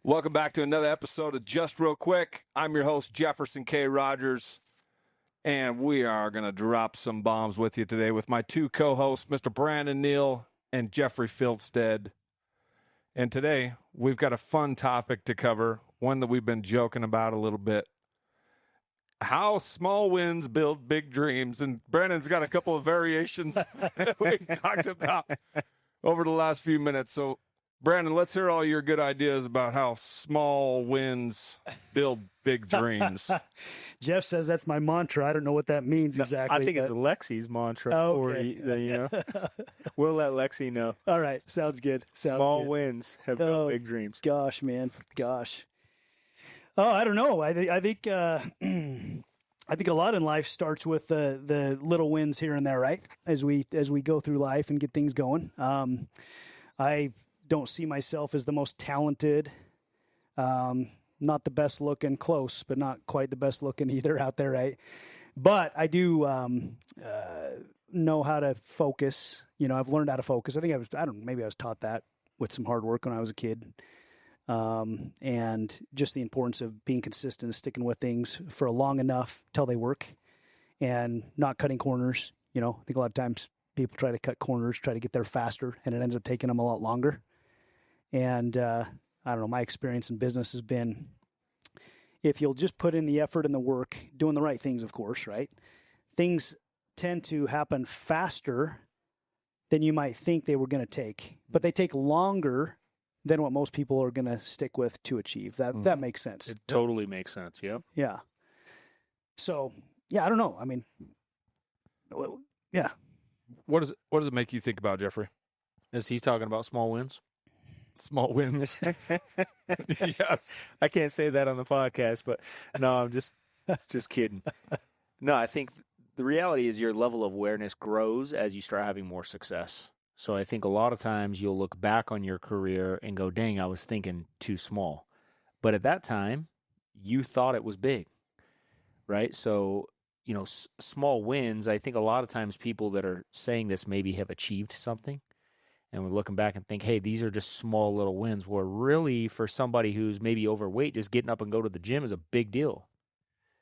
Welcome back to another episode of Just Real Quick. I'm your host, Jefferson Rogers, and we are going to drop some bombs with you today with my two co-hosts, Mr. Brandon Neal and Jeffrey Fieldstad. And today, we've got a fun topic to cover, one that we've been joking about a little bit. How small wins build big dreams. And Brandon's got a couple of variations that we've talked about over the last few minutes. So, Brandon, let's hear all your good ideas about how small wins build big dreams. Jeff says that's my mantra. I don't know what that means exactly. I think it's Lexi's mantra. Okay. We'll let Lexi know. All right. Sounds good. Small wins have built big dreams. Gosh, man. Gosh. Oh, I don't know. I think I think a lot in life starts with the little wins here and there, right? As we go through life and get things going. I don't see myself as the most talented, not the best looking, close, but not quite the best looking either out there, right? But I do know how to focus. You know, I've learned how to focus. I think maybe I was taught that with some hard work when I was a kid. And just the importance of being consistent, sticking with things for long enough till they work and not cutting corners. You know, I think a lot of times people try to cut corners, try to get there faster, and it ends up taking them a lot longer. And I don't know, my experience in business has been, if you'll just put in the effort and the work, doing the right things, of course, right? Things tend to happen faster than you might think they were going to take, but they take longer than what most people are going to stick with to achieve. That makes sense. It totally makes sense, yep. Yeah. So, yeah, I don't know. I mean, well, yeah. What does it make you think about, Jeffrey? Is he talking about small wins? Small wins. Yes. I can't say that on the podcast, but no, I'm just kidding. No, I think the reality is your level of awareness grows as you start having more success. So I think a lot of times you'll look back on your career and go, dang, I was thinking too small. But at that time, you thought it was big, right? So, you know, small wins, I think a lot of times people that are saying this maybe have achieved something. And we're looking back and think, hey, these are just small little wins. Where really for somebody who's maybe overweight, just getting up and go to the gym is a big deal.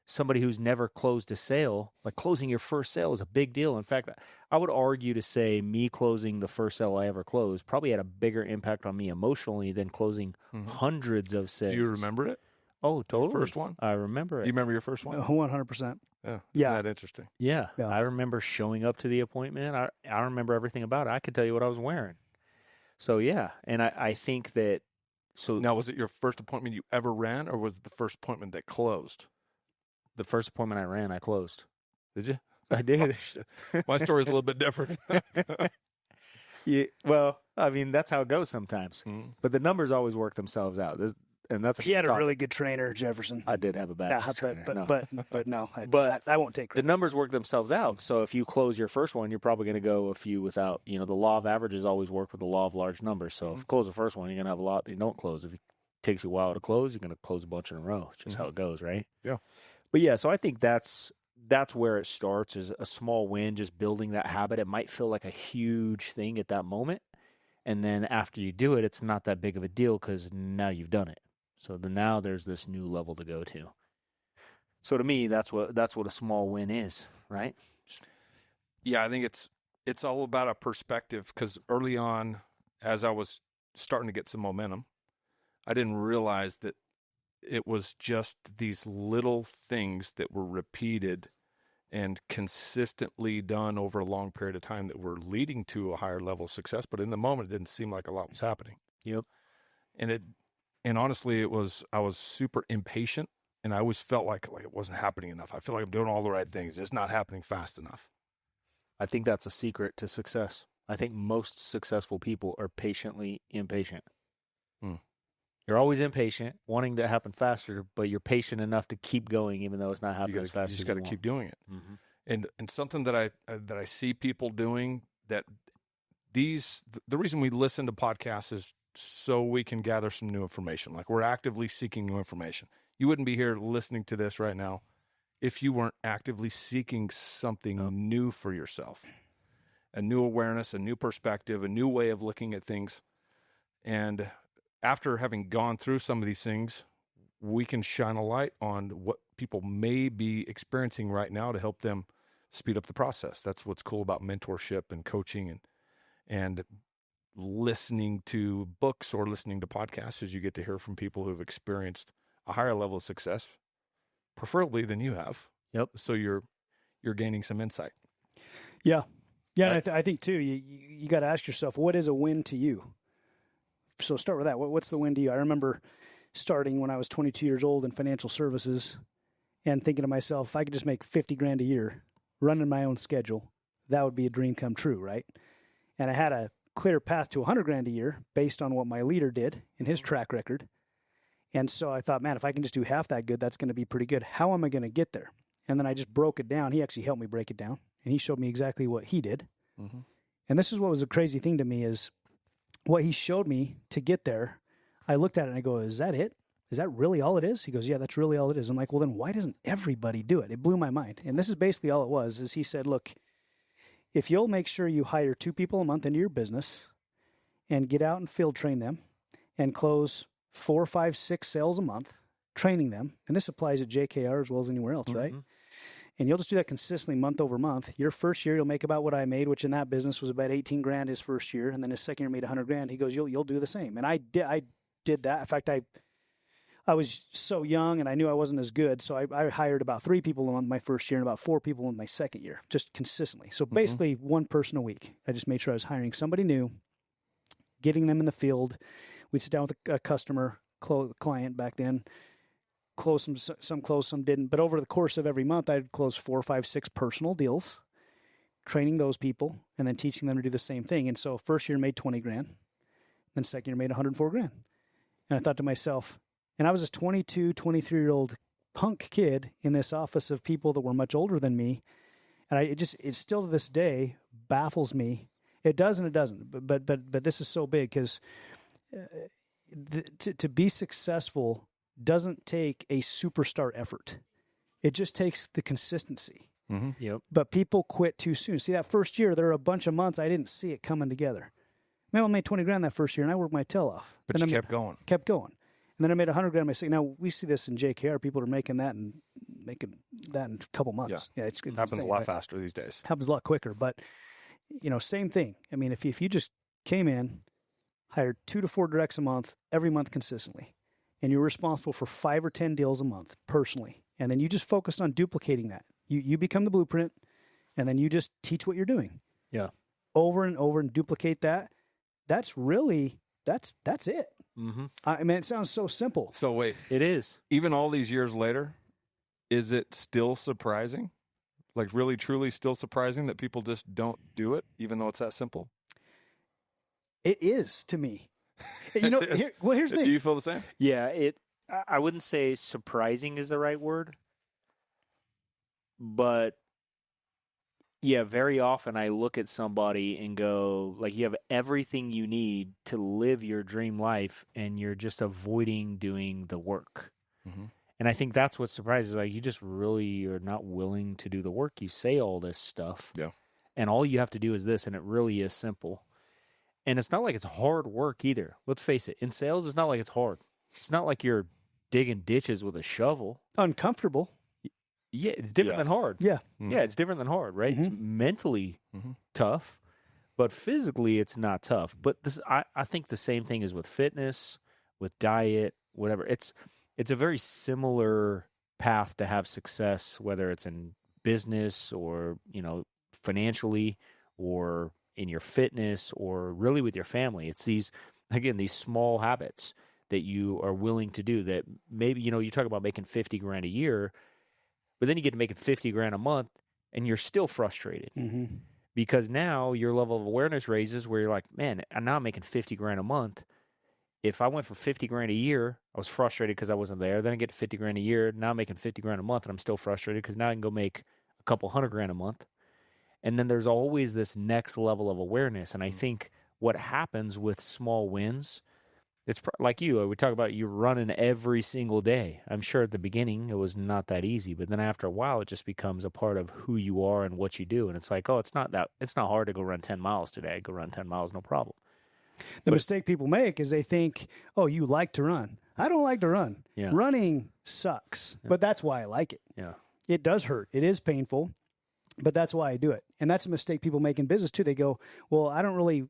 Somebody who's never closed a sale, like closing your first sale is a big deal. In fact, I would argue to say me closing the first sale I ever closed probably had a bigger impact on me emotionally than closing hundreds of sales. Do you remember it? Oh, totally. First one? I remember it. Do you remember your first one? 100%. Yeah. Yeah. Isn't that interesting? Yeah. I remember showing up to the appointment. I remember everything about it. I could tell you what I was wearing. So, yeah. And I think that so. Now, was it your first appointment you ever ran, or was it the first appointment that closed? The first appointment I ran, I closed. Did you? I did. My story's a little bit different. Yeah, well, I mean, that's how it goes sometimes. But the numbers always work themselves out. He had a really good trainer, Jefferson. I did have a Baptist trainer. But no, But I won't take credit. the numbers work themselves out. So if you close your first one, you're probably going to go a few without. You know, the law of averages always work with the law of large numbers. So if you close the first one, you're going to have a lot that you don't close. If it takes you a while to close, you're going to close a bunch in a row. It's just how it goes, right? Yeah. But yeah, so I think that's where it starts, is a small win, just building that habit. It might feel like a huge thing at that moment. And then after you do it, it's not that big of a deal because now you've done it. So now there's this new level to go to. So to me, that's what a small win is, right? Yeah, I think it's all about a perspective, because early on, as I was starting to get some momentum, I didn't realize that it was just these little things that were repeated and consistently done over a long period of time that were leading to a higher level of success. But in the moment, it didn't seem like a lot was happening. Yep. And honestly, I was super impatient, and I always felt like it wasn't happening enough. I feel like I'm doing all the right things, just not happening fast enough. I think that's a secret to success. I think most successful people are patiently impatient. You're always impatient, wanting to happen faster, but you're patient enough to keep going, even though it's not happening as fast as you just got to keep doing it. And something that I see people doing, that the reason we listen to podcasts is so we can gather some new information. Like, we're actively seeking new information. You wouldn't be here listening to this right now if you weren't actively seeking something new for yourself, a new awareness, a new perspective, a new way of looking at things. And after having gone through some of these things, we can shine a light on what people may be experiencing right now to help them speed up the process. That's what's cool about mentorship and coaching and listening to books or listening to podcasts, is you get to hear from people who've experienced a higher level of success, preferably than you have. Yep. So you're gaining some insight. Yeah. Yeah, and I think, too, you got to ask yourself, what is a win to you? So start with that. What's the win to you? I remember starting when I was 22 years old in financial services and thinking to myself, if I could just make $50,000 a year, running my own schedule, that would be a dream come true, right? And I had a clear path to $100,000 a year based on what my leader did in his track record. And so I thought, man, if I can just do half that good, that's going to be pretty good. How am I going to get there? And then I just broke it down. He actually helped me break it down, and he showed me exactly what he did. Mm-hmm. And this is what was a crazy thing to me, is what he showed me to get there. I looked at it and I go, is that it? Is that really all it is? He goes, yeah, that's really all it is. I'm like, well, then why doesn't everybody do it? It blew my mind. And this is basically all it was, is he said, look, if you'll make sure you hire 2 people a month into your business and get out and field train them and close 4, 5, 6 sales a month, training them, and this applies at JKR as well as anywhere else, right? And you'll just do that consistently month over month. Your first year, you'll make about what I made, which in that business was about $18,000 his first year, and then his second year made $100,000. He goes, you'll do the same. And I did that. In fact, I was so young and I knew I wasn't as good, so I hired about 3 people a month my first year and about 4 people in my second year, just consistently. So basically 1 person a week. I just made sure I was hiring somebody new, getting them in the field. We'd sit down with a customer, client back then, close some closed, some didn't. But over the course of every month, I'd close 4, 5, 6 personal deals, training those people, and then teaching them to do the same thing. And so first year made $20,000, then second year made $104,000. And I thought to myself, and I was this 22, 23-year-old punk kid in this office of people that were much older than me. And it still to this day baffles me. It does and it doesn't. But this is so big, because to be successful doesn't take a superstar effort. It just takes the consistency. Mm-hmm. Yep. But people quit too soon. See, that first year, there were a bunch of months I didn't see it coming together. Man, I made $20,000 that first year, and I worked my tail off. But you kept going. Kept going. And then I made $100,000 my second. Now, we see this in JKR. People are making that in a couple months. Yeah, it happens insane, a lot faster these days. Happens a lot quicker. But, same thing. I mean, if you just came in, hired 2 to 4 directs a month, every month consistently, and you're responsible for 5 or 10 deals a month personally, and then you just focused on duplicating that. You become the blueprint, and then you just teach what you're doing. Yeah. Over and over and duplicate that. That's it. Mm-hmm. I mean, it sounds so simple. So wait. It is. Even all these years later, is it still surprising? Like really, truly still surprising that people just don't do it, even though it's that simple? It is to me. Here's the thing. Do you feel the same? Yeah, I wouldn't say surprising is the right word, but yeah, very often I look at somebody and go, like, you have everything you need to live your dream life, and you're just avoiding doing the work. Mm-hmm. And I think that's what surprises. Like, you just really are not willing to do the work. You say all this stuff, yeah, and all you have to do is this, and it really is simple. And it's not like it's hard work either. Let's face it. In sales, it's not like it's hard. It's not like you're digging ditches with a shovel. Uncomfortable. Yeah, it's different than hard. Yeah. Mm-hmm. Yeah, it's different than hard, right? Mm-hmm. It's mentally tough, but physically it's not tough. But I think the same thing is with fitness, with diet, whatever. It's a very similar path to have success, whether it's in business or, financially, or in your fitness, or really with your family. It's these small habits that you are willing to do that maybe, you talk about making $50,000 a year, but then you get to making $50,000 a month and you're still frustrated because now your level of awareness raises where you're like, man, now I'm making $50,000 a month. If I went for $50,000 a year, I was frustrated because I wasn't there. Then I get to $50,000 a year. Now I'm making $50,000 a month and I'm still frustrated because now I can go make a couple $100,000 a month. And then there's always this next level of awareness. And I think what happens with small wins, it's like we talk about you running every single day. I'm sure at the beginning it was not that easy, but then after a while it just becomes a part of who you are and what you do. And it's like, it's not hard to go run 10 miles today. I go run 10 miles, no problem. The mistake people make is they think, oh, you like to run. I don't like to run. Yeah. Running sucks, but that's why I like it. Yeah. It does hurt. It is painful, but that's why I do it. And that's a mistake people make in business too. They go, well,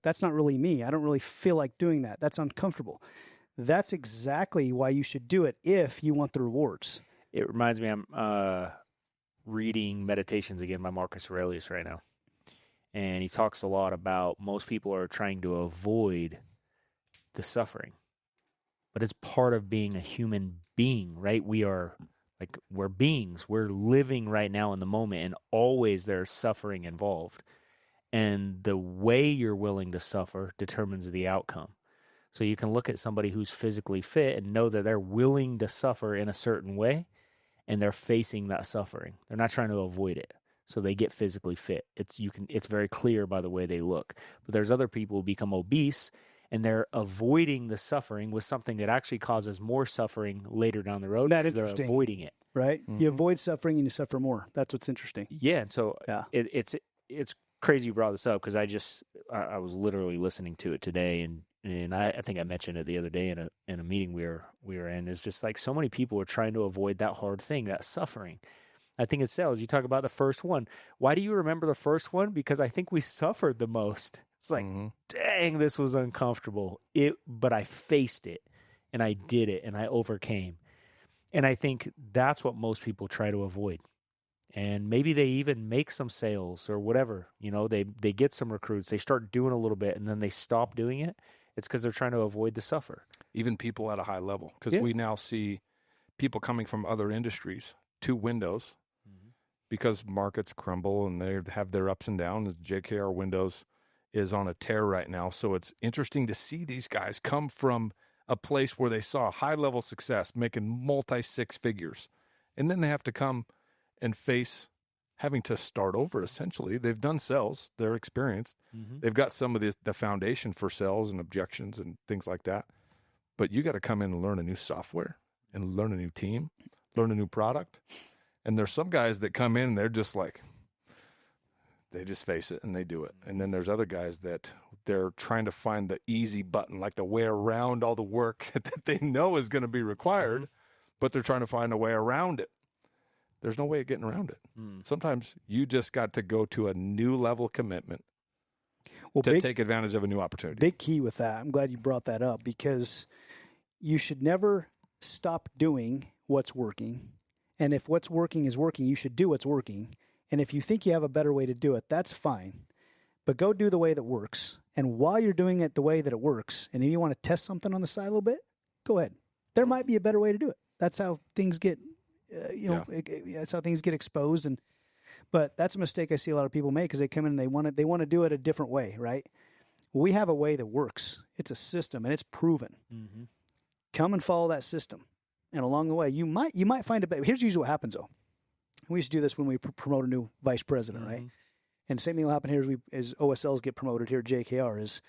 that's not really me. I don't really feel like doing that. That's uncomfortable. That's exactly why you should do it if you want the rewards. It reminds me, I'm reading Meditations again by Marcus Aurelius right now. And he talks a lot about most people are trying to avoid the suffering. But it's part of being a human being, right? We're beings. We're living right now in the moment, and always there's suffering involved. And the way you're willing to suffer determines the outcome. So you can look at somebody who's physically fit and know that they're willing to suffer in a certain way, and they're facing that suffering. They're not trying to avoid it. So they get physically fit. It's very clear by the way they look. But there's other people who become obese, and they're avoiding the suffering with something that actually causes more suffering later down the road. That is they're interesting. Avoiding it. Right? You avoid suffering and you suffer more. That's what's interesting. Yeah, and so it's crazy you brought this up because I was literally listening to it today, and I think I mentioned it the other day in a meeting we were in. It's just like so many people are trying to avoid that hard thing, that suffering. I think it's sales. You talk about the first one. Why do you remember the first one? Because I think we suffered the most. It's like, dang, this was uncomfortable. But I faced it, and I did it, and I overcame. And I think that's what most people try to avoid. And maybe they even make some sales or whatever. They get some recruits. They start doing a little bit, and then they stop doing it. It's because they're trying to avoid the suffer. Even people at a high level, because we now see people coming from other industries to Windows because markets crumble and they have their ups and downs. JKR Windows is on a tear right now. So it's interesting to see these guys come from a place where they saw high-level success, making multi-six figures. And then they have to come and face having to start over, essentially. They've done sales. They're experienced. They've got some of the foundation for sales and objections and things like that. But you got to come in and learn a new software and learn a new team, learn a new product. And there's some guys that come in and they're just like, they just face it and they do it. And then there's other guys that they're trying to find the easy button, like the way around all the work that they know is going to be required, but they're trying to find a way around it. There's no way of getting around it. Sometimes you just got to go to a new level commitment to take advantage of a new opportunity. Big key with that. I'm glad you brought that up because you should never stop doing what's working. And if what's working is working, you should do what's working. And if you think you have a better way to do it, that's fine. But go do the way that works. And while you're doing it the way that it works, and if you want to test something on the side a little bit, go ahead. There might be a better way to do it. That's how things get, that's how things get exposed. But that's a mistake I see a lot of people make because they come in and they want to do it a different way, right? We have a way that works. It's a system and it's proven. Come and follow that system. And along the way, you might find a better. Here's usually what happens, though. We used to do this when we promote a new vice president, right? And the same thing will happen here as OSLs get promoted here at JKR. Is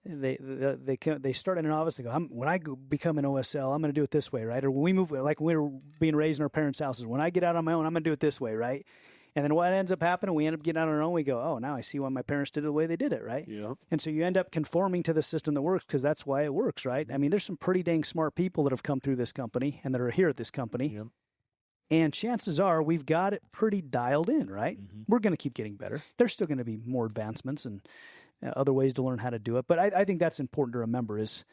they start in an office. They go, when I become an OSL, I'm going to do it this way, right? Or when we move, like when we were being raised in our parents' houses, when I get out on my own, I'm going to do it this way, right? And then what ends up happening, we end up getting out on our own. We go, oh, now I see why my parents did it the way they did it, right? Yeah. And so you end up conforming to the system that works because that's why it works, right? I mean, there's some pretty dang smart people that have come through this company and that are here at this company. Yeah. And chances are we've got it pretty dialed in, right? We're going to keep getting better. There's still going to be more advancements and other ways to learn how to do it. But I think that's important to remember is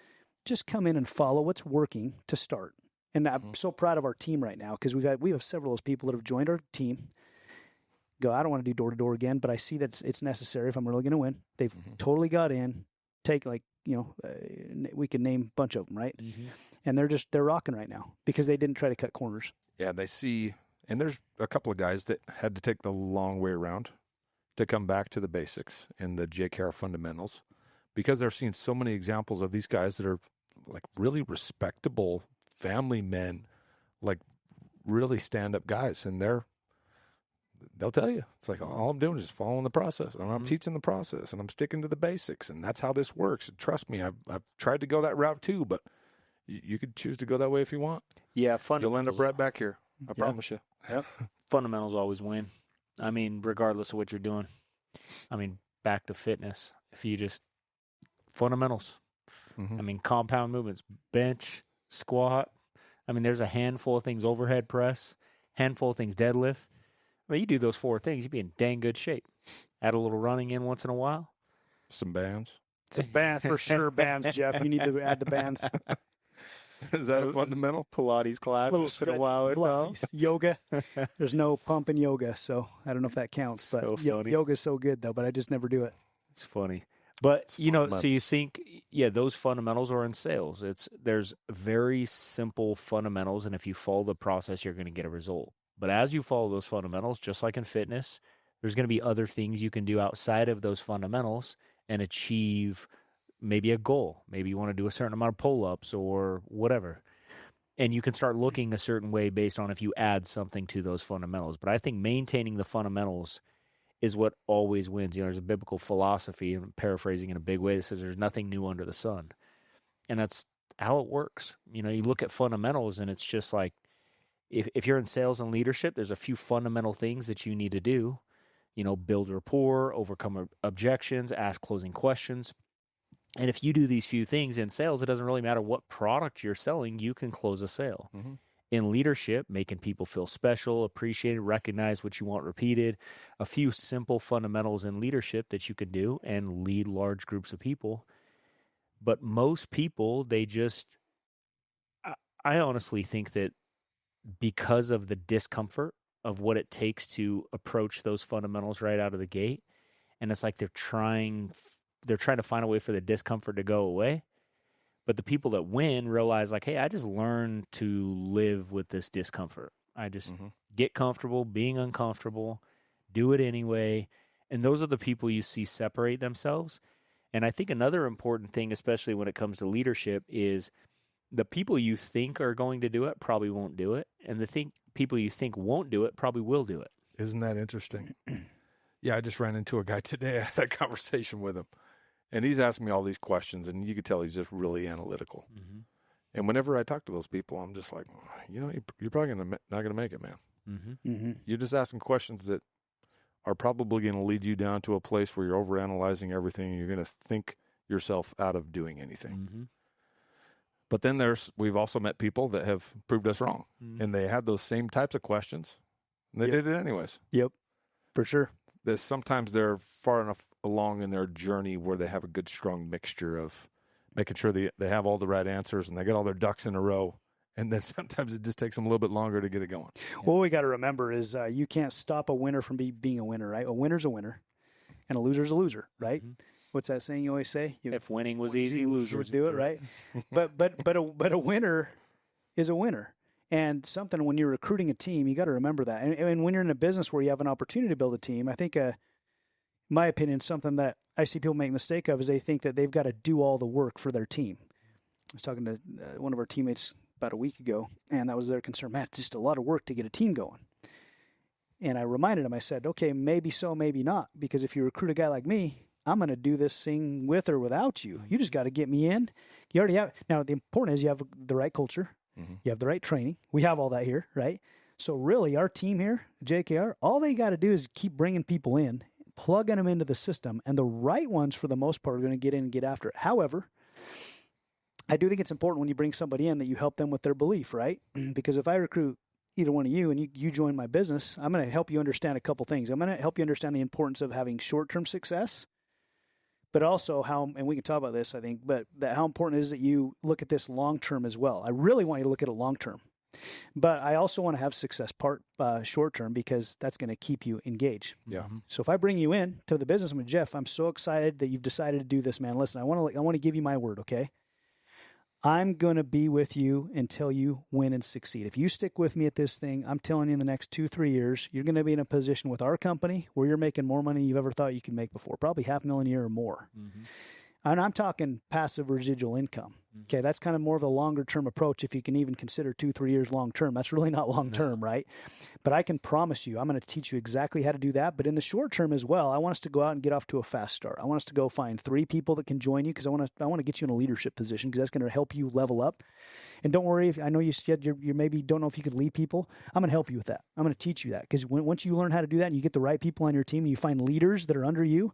just come in and follow what's working to start. And I'm so proud of our team right now because we have several of those people that have joined our team. Go, I don't want to do door-to-door again, but I see that it's necessary if I'm really going to win. They've totally got in. Take we can name a bunch of them, right? And they're rocking right now because they didn't try to cut corners. Yeah, they see, and there's a couple of guys that had to take the long way around to come back to the basics and the JKR fundamentals because they're seeing so many examples of these guys that are like really respectable family men, like really stand-up guys, and they'll tell you. It's like, all I'm doing is just following the process. And I'm teaching the process, and I'm sticking to the basics, and that's how this works. And trust me, I've tried to go that route too, but you could choose to go that way if you want. Yeah, You'll end up right back here. I promise you. Yep. Fundamentals always win. I mean, regardless of what you're doing. I mean, back to fitness. If you just fundamentals. I mean, compound movements, bench, squat. I mean, there's a handful of things, overhead press, handful of things, deadlift. I mean, you do those 4 things, you'd be in dang good shape. Add a little running in once in a while. Some bands. Some bands, for sure, bands, Jeff. You need to add the bands. Is that a fundamental? Pilates class once in a while. Yoga. There's no pump in yoga, so I don't know if that counts. But So funny. yoga's so good, though, but I just never do it. It's funny. But, you know, so you think, those fundamentals are in sales. There's very simple fundamentals, and if you follow the process, you're going to get a result. But as you follow those fundamentals, just like in fitness, there's going to be other things you can do outside of those fundamentals and achieve maybe a goal. Maybe you want to do a certain amount of pull-ups or whatever. And you can start looking a certain way based on if you add something to those fundamentals. But I think maintaining the fundamentals is what always wins. You know, there's a biblical philosophy, and I'm paraphrasing in a big way, that says there's nothing new under the sun. And that's how it works. You know, you look at fundamentals, and it's just like, if you're in sales and leadership, there's a few fundamental things that you need to do. You know, build rapport, overcome objections, ask closing questions. And if you do these few things in sales, it doesn't really matter what product you're selling, you can close a sale. Mm-hmm. In leadership, making people feel special, appreciated, recognize what you want repeated, a few simple fundamentals in leadership that you can do and lead large groups of people. But most people, I honestly think that because of the discomfort of what it takes to approach those fundamentals right out of the gate, and it's like they're trying to find a way for the discomfort to go away. But the people that win realize, like, hey, I just learned to live with this discomfort. I just get comfortable being uncomfortable, do it anyway. And those are the people you see separate themselves. And I think another important thing, especially when it comes to leadership, is the people you think are going to do it probably won't do it. And the people you think won't do it probably will do it. Isn't that interesting? Yeah, I just ran into a guy today. I had a conversation with him. And he's asking me all these questions, and you could tell he's just really analytical. Mm-hmm. And whenever I talk to those people, I'm just like, you know, you're probably not going to make it, man. Mm-hmm. Mm-hmm. You're just asking questions that are probably going to lead you down to a place where you're overanalyzing everything, and you're going to think yourself out of doing anything. Mm-hmm. But then we've also met people that have proved us wrong, and they had those same types of questions, and they did it anyways. Yep, for sure. That sometimes they're far enough along in their journey where they have a good, strong mixture of making sure they have all the right answers and they get all their ducks in a row. And then sometimes it just takes them a little bit longer to get it going. What we got to remember is you can't stop a winner from being a winner, right? A winner's a winner, and a loser's a loser, right? Mm-hmm. What's that saying you always say? If winning was easy, losers would do it, right? but a winner is a winner. And something when you're recruiting a team, you got to remember that. And when you're in a business where you have an opportunity to build a team, I think, in my opinion, something that I see people make a mistake of is they think that they've got to do all the work for their team. I was talking to one of our teammates about a week ago, and that was their concern. Man, it's just a lot of work to get a team going. And I reminded him, I said, okay, maybe so, maybe not. Because if you recruit a guy like me, I'm going to do this thing with or without you. You just got to get me in. You already have. Now, the important is you have the right culture. Mm-hmm. You have the right training. We have all that here, right? So really, our team here, JKR, all they got to do is keep bringing people in, plugging them into the system, and the right ones, for the most part, are going to get in and get after it. However, I do think it's important when you bring somebody in that you help them with their belief, right? Because if I recruit either one of you and you join my business, I'm going to help you understand a couple things. I'm going to help you understand the importance of having short-term success, but also how, and we can talk about this, I think, but that how important it is that you look at this long-term as well. I really want you to look at it long-term, but I also want to have success short-term because that's going to keep you engaged. Yeah. So if I bring you in to the business, I'm like, Jeff, I'm so excited that you've decided to do this, man. Listen, I want to give you my word, okay? I'm going to be with you until you win and succeed. If you stick with me at this thing, I'm telling you in the next 2-3 years, you're going to be in a position with our company where you're making more money than you've ever thought you could make before, probably $500,000 a year or more. Mm-hmm. And I'm talking passive residual income. Okay, that's kind of more of a longer-term approach if you can even consider 2-3 years long-term. That's really not long-term, right? But I can promise you, I'm going to teach you exactly how to do that. But in the short term as well, I want us to go out and get off to a fast start. I want us to go find 3 people that can join you because I want to get you in a leadership position because that's going to help you level up. And don't worry, I know you said you maybe don't know if you could lead people. I'm going to help you with that. I'm going to teach you that because once you learn how to do that and you get the right people on your team and you find leaders that are under you,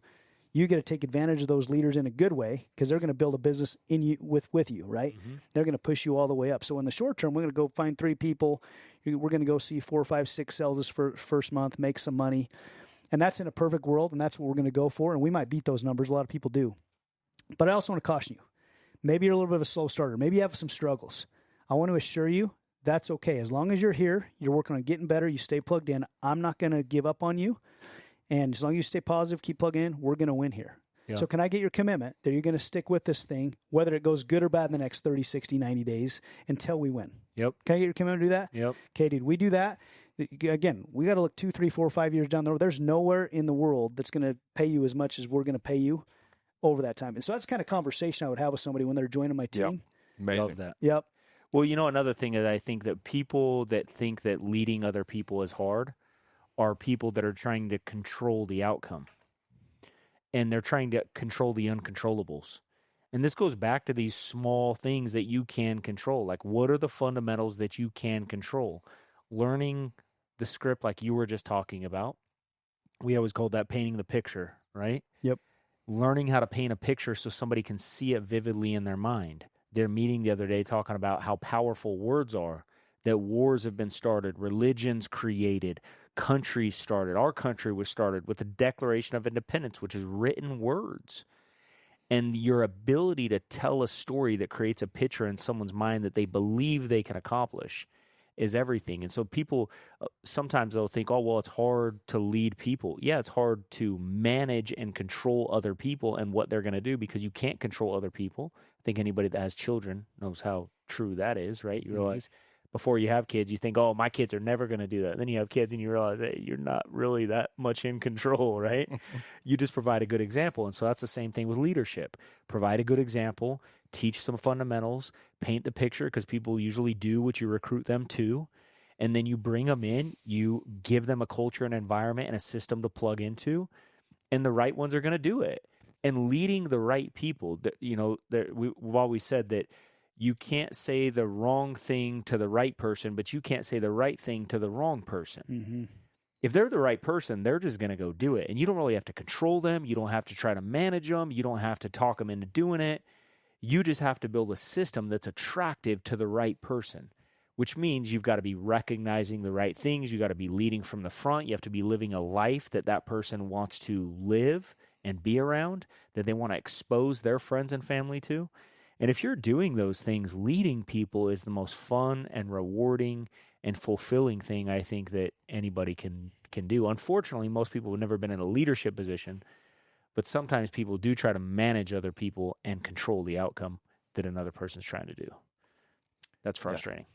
You get to take advantage of those leaders in a good way because they're going to build a business in you with you, right? They're going to push you all the way up. So in the short term, we're going to go find 3 people. We're going to go see 4, 5, 6 sales this first month, make some money. And that's in a perfect world, and that's what we're going to go for. And we might beat those numbers. A lot of people do. But I also want to caution you. Maybe you're a little bit of a slow starter. Maybe you have some struggles. I want to assure you that's okay. As long as you're here, you're working on getting better, you stay plugged in, I'm not going to give up on you. And as long as you stay positive, keep plugging in, we're going to win here. Yep. So can I get your commitment that you're going to stick with this thing, whether it goes good or bad in the next 30, 60, 90 days until we win? Yep. Can I get your commitment to do that? Yep. Okay, dude, we do that. Again, we got to look 2, 3, 4, 5 years down the road. There's nowhere in the world that's going to pay you as much as we're going to pay you over that time. And so that's the kind of conversation I would have with somebody when they're joining my team. Yep. Amazing. Love that. Yep. Well, another thing is I think that people that think that leading other people is hard are people that are trying to control the outcome. And they're trying to control the uncontrollables. And this goes back to these small things that you can control. Like, what are the fundamentals that you can control? Learning the script like you were just talking about. We always called that painting the picture, right? Yep. Learning how to paint a picture so somebody can see it vividly in their mind. Did a meeting the other day talking about how powerful words are, that wars have been started, religions created, countries started. Our country was started with the Declaration of Independence, which is written words. And your ability to tell a story that creates a picture in someone's mind that they believe they can accomplish is everything. And so people, sometimes they'll think, oh, well, it's hard to lead people. Yeah, it's hard to manage and control other people and what they're going to do because you can't control other people. I think anybody that has children knows how true that is, right? You realize before you have kids, you think, oh, my kids are never going to do that. And then you have kids and you realize, hey, you're not really that much in control, right? You just provide a good example. And so that's the same thing with leadership. Provide a good example, teach some fundamentals, paint the picture because people usually do what you recruit them to. And then you bring them in, you give them a culture, an environment, and a system to plug into. And the right ones are going to do it. And leading the right people, we've always said that you can't say the wrong thing to the right person, but you can't say the right thing to the wrong person. Mm-hmm. If they're the right person, they're just going to go do it. And you don't really have to control them. You don't have to try to manage them. You don't have to talk them into doing it. You just have to build a system that's attractive to the right person, which means you've got to be recognizing the right things. You got to be leading from the front. You have to be living a life that person wants to live and be around, that they want to expose their friends and family to. And if you're doing those things, leading people is the most fun and rewarding and fulfilling thing I think that anybody can do. Unfortunately, most people have never been in a leadership position, but sometimes people do try to manage other people and control the outcome that another person's trying to do. That's frustrating.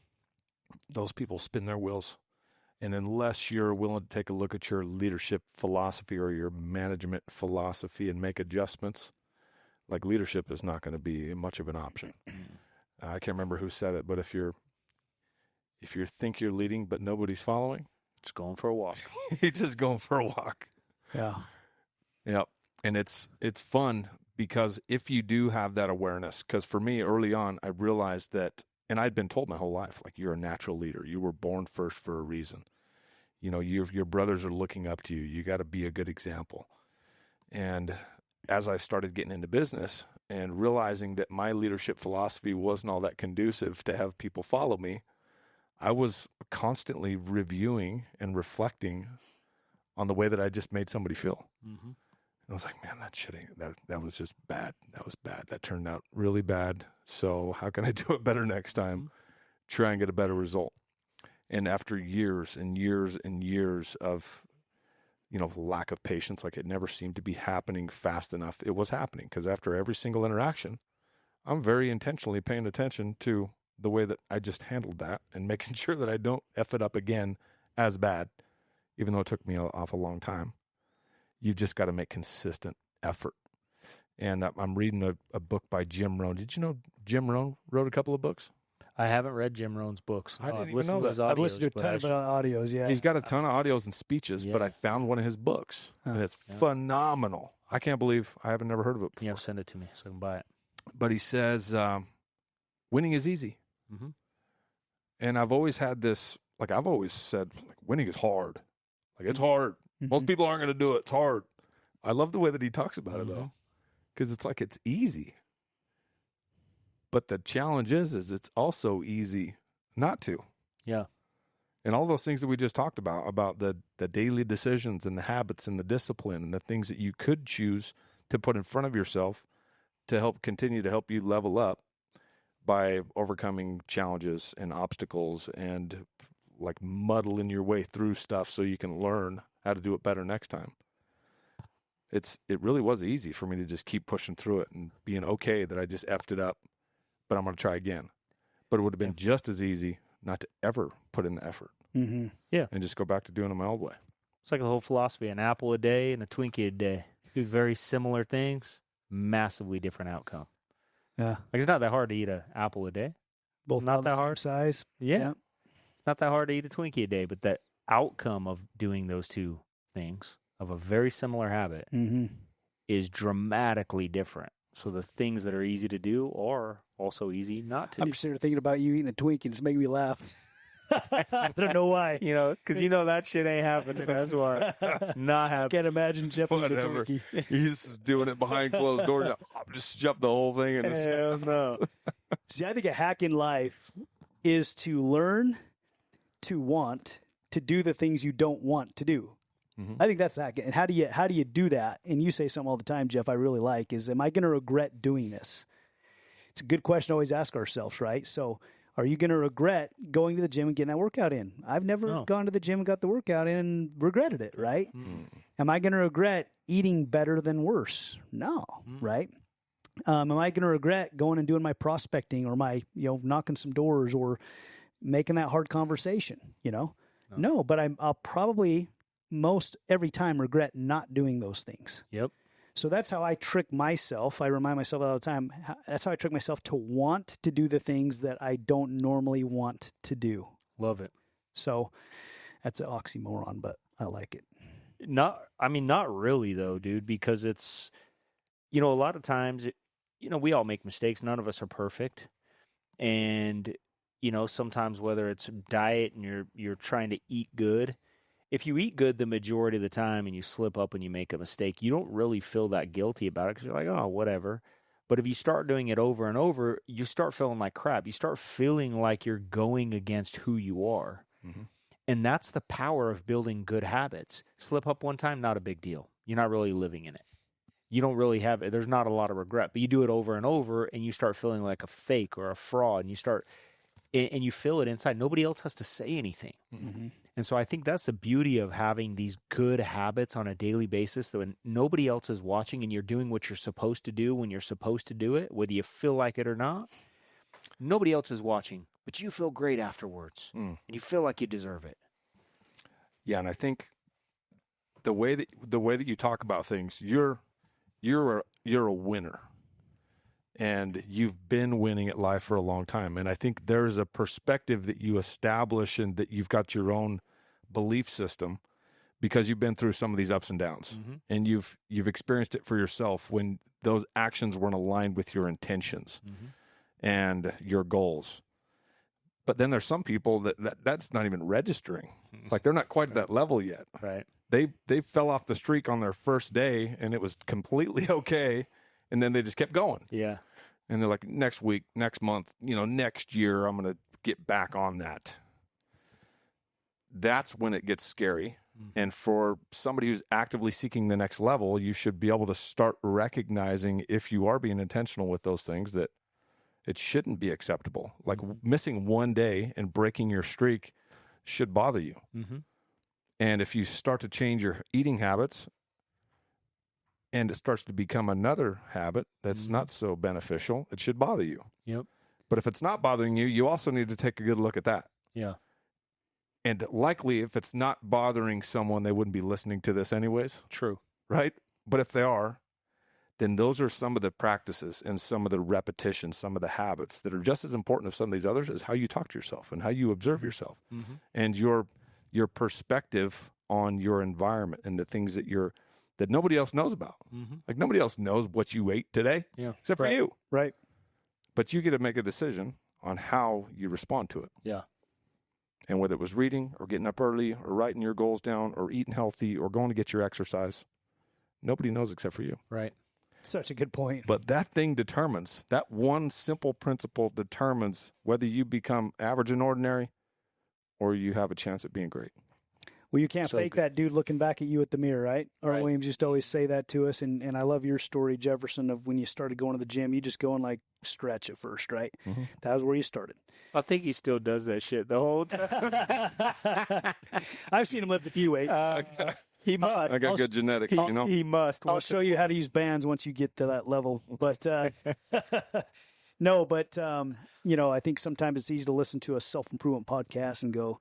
Yeah. Those people spin their wheels. And unless you're willing to take a look at your leadership philosophy or your management philosophy and make adjustments, like leadership is not going to be much of an option. I can't remember who said it, but if you think you're leading but nobody's following, just going for a walk. You're just going for a walk. Yeah. Yep. And it's fun because if you do have that awareness, because for me early on, I realized that, and I'd been told my whole life, like, you're a natural leader. You were born first for a reason. Your brothers are looking up to you. You got to be a good example. And as I started getting into business and realizing that my leadership philosophy wasn't all that conducive to have people follow me, I was constantly reviewing and reflecting on the way that I just made somebody feel. Mm-hmm. And I was like, man, that was just bad. That was bad. That turned out really bad. So how can I do it better next time? Try and get a better result. And after years and years and years of lack of patience, like it never seemed to be happening fast enough. It was happening because after every single interaction, I'm very intentionally paying attention to the way that I just handled that and making sure that I don't F it up again as bad, even though it took me off a long time. You've just got to make consistent effort. And I'm reading a book by Jim Rohn. Did you know Jim Rohn wrote a couple of books? I haven't read Jim Rohn's books. I didn't even know that. I've listened to a ton of audios, yeah. He's got a ton of audios and speeches, but I found one of his books, and it's phenomenal. I can't believe I haven't never heard of it before. You have to send it to me so I can buy it. But he says, winning is easy. Mm-hmm. And I've always had this, I've always said, winning is hard. It's hard. Mm-hmm. Most people aren't going to do it. It's hard. I love the way that he talks about it, though, because it's like it's easy. But the challenge is it's also easy not to. Yeah. And all those things that we just talked about the daily decisions and the habits and the discipline and the things that you could choose to put in front of yourself to continue to help you level up by overcoming challenges and obstacles and like muddling your way through stuff so you can learn how to do it better next time. It really was easy for me to just keep pushing through it and being okay that I just effed it up, but I'm going to try again. But it would have been just as easy not to ever put in the effort. Mm-hmm. Yeah. And just go back to doing it my old way. It's like the whole philosophy, an apple a day and a Twinkie a day. Do very similar things, massively different outcome. Yeah. Like it's not that hard to eat an apple a day. Both not about the that same hard. size. Yeah. It's not that hard to eat a Twinkie a day, but the outcome of doing those two things of a very similar habit is dramatically different. So the things that are easy to do are also easy not to I'm do. just sitting here thinking about you eating a Twinkie. It's making me laugh. I don't know why. You know, because you know that shit ain't happening. That's why. Not happening. Can't imagine Jeff eating a Whatever. Twinkie. He's doing it behind closed doors. I'll just shove the whole thing in his Hell no. See, I think a hack in life is to learn to want to do the things you don't want to do. I think that's hack. And how do you do that? And you say something all the time, Jeff, I really like, is am I going to regret doing this? It's a good question to always ask ourselves, right? So are you going to regret going to the gym and getting that workout in? I've never gone to the gym and got the workout in and regretted it, right? Am I going to regret eating better than worse? No, right? Am I going to regret going and doing my prospecting or my, knocking some doors or making that hard conversation, No, but I'll probably most every time regret not doing those things. Yep. So that's how I trick myself. I remind myself all the time. That's how I trick myself to want to do the things that I don't normally want to do. Love it. So that's an oxymoron, but I like it. Not really though, dude, because it's, a lot of times, we all make mistakes. None of us are perfect. And, sometimes whether it's diet and you're trying to eat good, if you eat good the majority of the time and you slip up and you make a mistake, you don't really feel that guilty about it because you're like, oh, whatever. But if you start doing it over and over, you start feeling like crap. You start feeling like you're going against who you are. And that's the power of building good habits. Slip up one time, not a big deal. You're not really living in it. You don't really have it. There's not a lot of regret. But you do it over and over and you start feeling like a fake or a fraud. And you feel it inside. Nobody else has to say anything. And so I think that's the beauty of having these good habits on a daily basis that when nobody else is watching and you're doing what you're supposed to do when you're supposed to do it, whether you feel like it or not, nobody else is watching, but you feel great afterwards and you feel like you deserve it. Yeah, and I think the way that you talk about things, you're a winner. And you've been winning at life for a long time. And I think there's a perspective that you establish and that you've got your own belief system because you've been through some of these ups and downs. And you've experienced it for yourself when those actions weren't aligned with your intentions and your goals. But then there's some people that's not even registering. Like they're not quite at that level yet. Right. They fell off the streak on their first day and it was completely okay. And then they just kept going. Yeah. And they're like, next week, next month, next year, I'm going to get back on that. That's when it gets scary. And for somebody who's actively seeking the next level, you should be able to start recognizing if you are being intentional with those things that it shouldn't be acceptable. Like missing one day and breaking your streak should bother you. And if you start to change your eating habits, and it starts to become another habit that's not so beneficial, it should bother you. Yep. But if it's not bothering you, you also need to take a good look at that. Yeah. And likely, if it's not bothering someone, they wouldn't be listening to this anyways. True. Right? But if they are, then those are some of the practices and some of the repetitions, some of the habits that are just as important as some of these others is how you talk to yourself and how you observe yourself and your perspective on your environment and the things that nobody else knows about. Like nobody else knows what you ate today, except for you. Right. But you get to make a decision on how you respond to it. Yeah. And whether it was reading or getting up early or writing your goals down or eating healthy or going to get your exercise, Nobody knows except for you. Right. Such a good point. But that thing determines, that one simple principle determines whether you become average and ordinary or you have a chance at being great. Well, you can't fake that dude looking back at you at the mirror, right? Earl Right. Williams used to always say that to us, and I love your story, Jefferson, of when you started going to the gym. You just go and like stretch at first, right? Mm-hmm. That was where you started. I think he still does that shit the whole time. I've seen him lift a few weights. He must. I got good genetics, you know? He must. I'll show you how to use bands once you get to that level. But no, but I think sometimes it's easy to listen to a self-improvement podcast and go,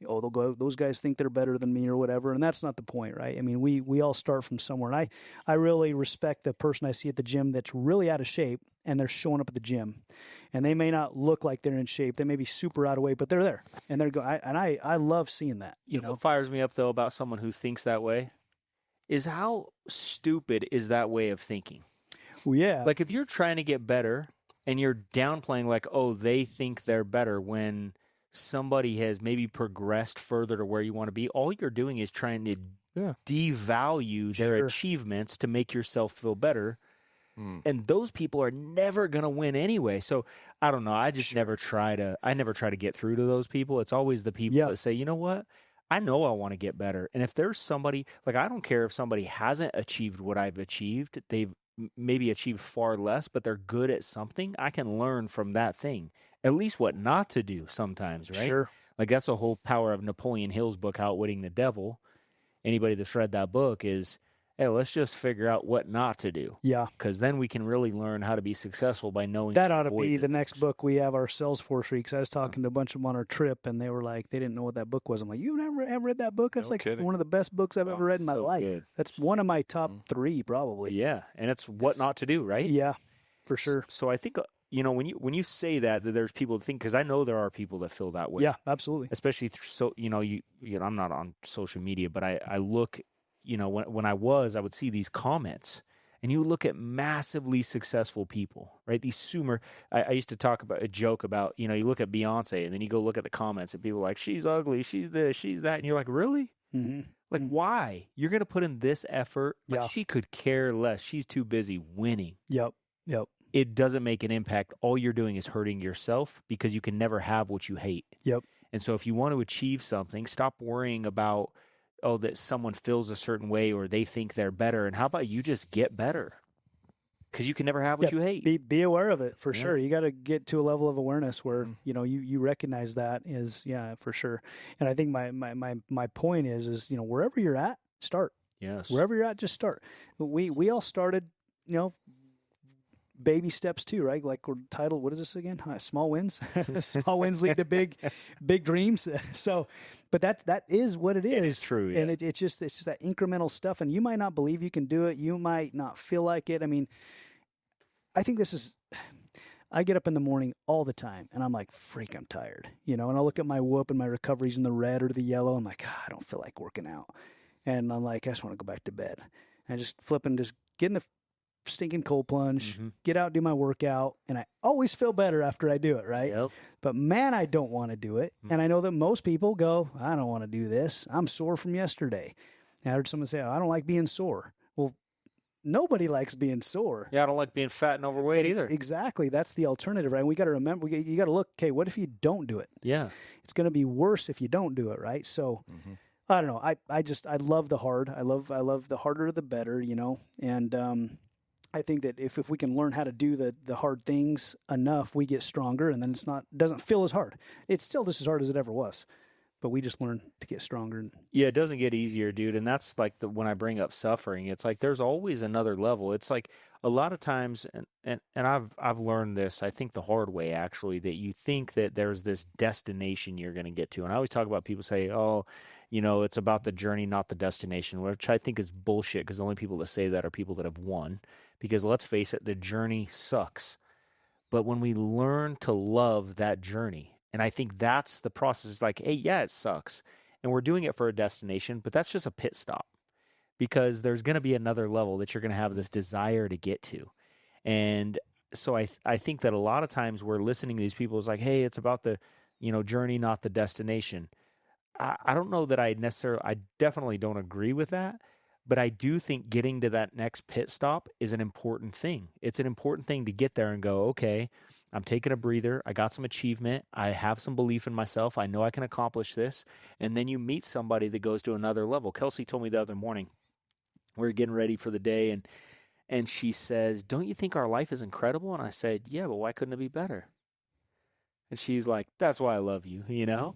oh, they'll go, those guys think they're better than me or whatever. And that's not the point, right? I mean, we all start from somewhere. And I really respect the person I see at the gym that's really out of shape and they're showing up at the gym. And they may not look like they're in shape. They may be super out of weight, but they're there. And they're going. I love seeing that. You know, what fires me up, though, about someone who thinks that way is how stupid is that way of thinking. Well, yeah. Like, if you're trying to get better and you're downplaying, like, oh, they think they're better when somebody has maybe progressed further to where you want to be, all you're doing is trying to devalue their achievements to make yourself feel better. And those people are never going to win anyway. So I don't know. I just never try to get through to those people. It's always the people that say, you know what? I know I want to get better. And if there's somebody, like, I don't care if somebody hasn't achieved what I've achieved. They've maybe achieved far less, but they're good at something. I can learn from that thing, at least what not to do sometimes, right? Sure. Like, that's the whole power of Napoleon Hill's book, Outwitting the Devil. Anybody that's read that book is, hey, let's just figure out what not to do. Yeah. Because then we can really learn how to be successful by knowing that ought to be the next book we have, our Salesforce weeks. I was talking to a bunch of them on our trip, and they were like, they didn't know what that book was. I'm like, you never have read that book? That's one of the best books I've ever read in my life. Good. That's one of my top three, probably. Yeah, and it's what not to do, right? Yeah, for sure. So I think, when you say that there's people that think, because I know there are people that feel that way. Yeah, absolutely. Especially through, I'm not on social media, but I look. When I would see these comments, and you look at massively successful people, right? These I used to talk about a joke about, you look at Beyonce, and then you go look at the comments, and people are like, she's ugly, she's this, she's that, and you're like, really? Mm-hmm. Like, why? You're going to put in this effort? Yeah. Like, she could care less. She's too busy winning. Yep. It doesn't make an impact. All you're doing is hurting yourself because you can never have what you hate. Yep. And so if you want to achieve something, stop worrying about, that someone feels a certain way or they think they're better. And how about you just get better? Because you can never have what you hate. Be aware of it, for sure. You got to get to a level of awareness where, you recognize that is, for sure. And I think my point is, wherever you're at, start. Yes. Wherever you're at, just start. We all started, baby steps too, right? Like we're titled, what is this again? Small wins. Small wins lead to big dreams. So, but that is what it is. It is true. Yeah. And it's just that incremental stuff. And you might not believe you can do it. You might not feel like it. I mean, I think I get up in the morning all the time and I'm like, freak, I'm tired, and I'll look at my whoop and my recovery's in the red or the yellow. I'm like, I don't feel like working out. And I'm like, I just want to go back to bed. And I just flip and just get in the stinking cold plunge, get out, do my workout, and I always feel better after I do it, right? Yep. But man, I don't want to do it. And I know that most people go, I don't want to do this. I'm sore from yesterday. And I heard someone say, I don't like being sore. Well, nobody likes being sore. Yeah, I don't like being fat and overweight either. Exactly. That's the alternative, right? And we got to remember, you got to look, okay, what if you don't do it? Yeah. It's going to be worse if you don't do it, right? So I don't know. I love the hard. I love the harder the better, and I think that if we can learn how to do the hard things enough, we get stronger, and then doesn't feel as hard. It's still just as hard as it ever was, but we just learn to get stronger. Yeah, it doesn't get easier, dude. And that's like when I bring up suffering, it's like there's always another level. It's like a lot of times, and I've learned this, I think the hard way actually, that you think that there's this destination you're going to get to. And I always talk about people say, oh, it's about the journey, not the destination, which I think is bullshit because the only people that say that are people that have won. Because let's face it, the journey sucks. But when we learn to love that journey, and I think that's the process, it's like, hey, yeah, it sucks. And we're doing it for a destination, but that's just a pit stop. Because there's going to be another level that you're going to have this desire to get to. And so I think that a lot of times we're listening to these people, it's like, hey, it's about the journey, not the destination. I don't know that I definitely don't agree with that. But I do think getting to that next pit stop is an important thing. It's an important thing to get there and go, okay, I'm taking a breather. I got some achievement. I have some belief in myself. I know I can accomplish this. And then you meet somebody that goes to another level. Kelsey told me the other morning, we were getting ready for the day, and she says, don't you think our life is incredible? And I said, yeah, but why couldn't it be better? And she's like, that's why I love you, you know?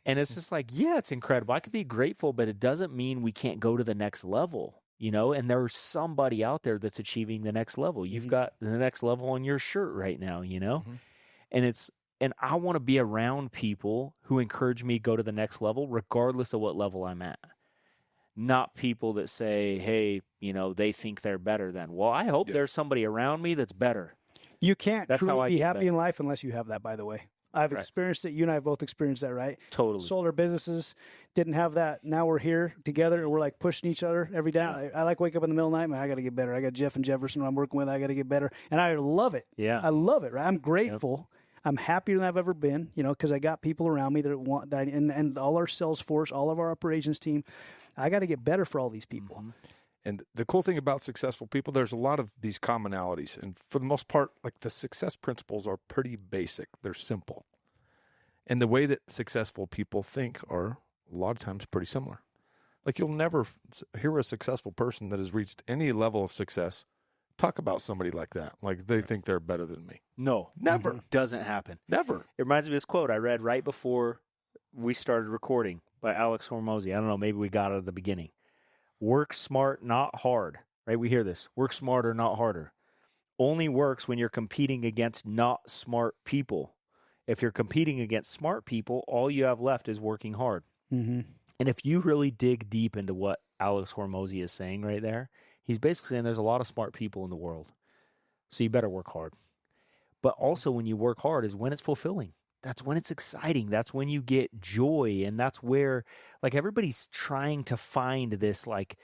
And it's just like, yeah, it's incredible. I could be grateful, but it doesn't mean we can't go to the next level, you know? And there's somebody out there that's achieving the next level. You've got the next level on your shirt right now, you know? And I want to be around people who encourage me to go to the next level, regardless of what level I'm at. Not people that say, hey, you know, they think they're better than. Well, I hope there's somebody around me that's better. You can't That's how truly I be get happy better. in life unless you have that, by the way. I've experienced it. You and I have both experienced that, right? Totally. Sold our businesses, didn't have that. Now we're here together, and we're like pushing each other every day. I like wake up in the middle of the night, man, I got to get better. I got Jeff and Jefferson I'm working with. I got to get better. And I love it. Yeah. I love it, right? I'm grateful. I'm happier than I've ever been, you know, because I got people around me that want that, and all our sales force, all of our operations team. I got to get better for all these people. And the cool thing about successful people, there's a lot of these commonalities. And for the most part, like the success principles are pretty basic. They're simple. And the way that successful people think are a lot of times pretty similar. Like you'll never hear a successful person that has reached any level of success talk about somebody like that. Like they think they're better than me. No. Never. Doesn't happen. Never. It reminds me of this quote I read right before we started recording by Alex Hormozy. I don't know, maybe we got it at the beginning. Work smart, not hard. Right? We hear this. Work smarter, not harder. Only works when you're competing against not smart people. If you're competing against smart people, all you have left is working hard. And if you really dig deep into what Alex Hormozy is saying right there, he's basically saying there's a lot of smart people in the world. So you better work hard. But also when you work hard is when it's fulfilling. That's when it's exciting. That's when you get joy. And that's where, like, everybody's trying to find this, like,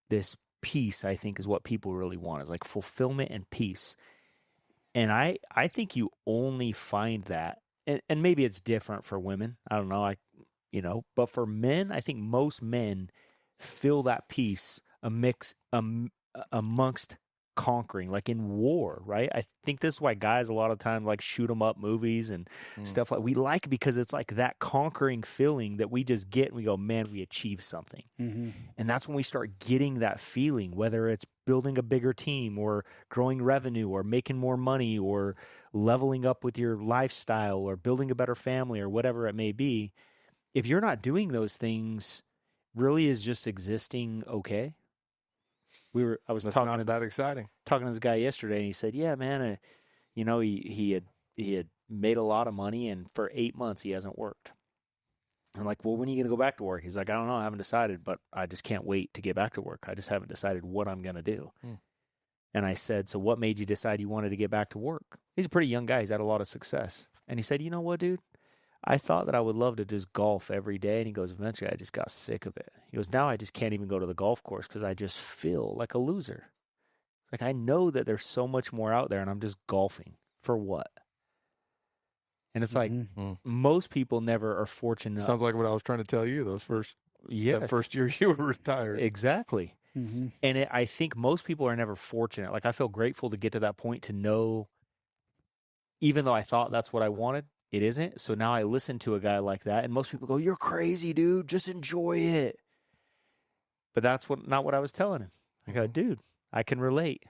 this peace, I think, is what people really want, is like fulfillment and peace. And I think you only find that, and maybe it's different for women. I don't know. But for men, I think most men feel that peace amongst conquering, like in war, right? I think this is why guys a lot of times like shoot 'em up movies and stuff like we like, because it's like that conquering feeling that we just get and we go, man, we achieved something. And that's when we start getting that feeling, whether it's building a bigger team or growing revenue or making more money or leveling up with your lifestyle or building a better family or whatever it may be. If you're not doing those things, really is just existing okay. I was That's talking not that exciting. Talking to this guy yesterday, and he said, "Yeah, man, he had made a lot of money, and for 8 months he hasn't worked." I'm like, "Well, when are you going to go back to work?" He's like, "I don't know, I haven't decided, but I just can't wait to get back to work. I just haven't decided what I'm going to do." And I said, "So what made you decide you wanted to get back to work?" He's a pretty young guy. He's had a lot of success, and he said, "You know what, dude? I thought that I would love to just golf every day." And he goes, "Eventually I just got sick of it." He goes, "Now I just can't even go to the golf course because I just feel like a loser. Like I know that there's so much more out there and I'm just golfing. For what?" And it's like most people never are fortunate. Sounds like what I was trying to tell you that first year you were retired. Exactly. And I think most people are never fortunate. Like I feel grateful to get to that point to know, even though I thought that's what I wanted, it isn't. So now I listen to a guy like that, and most people go, "You're crazy, dude. Just enjoy it." But that's not what I was telling him. I go, "Dude, I can relate.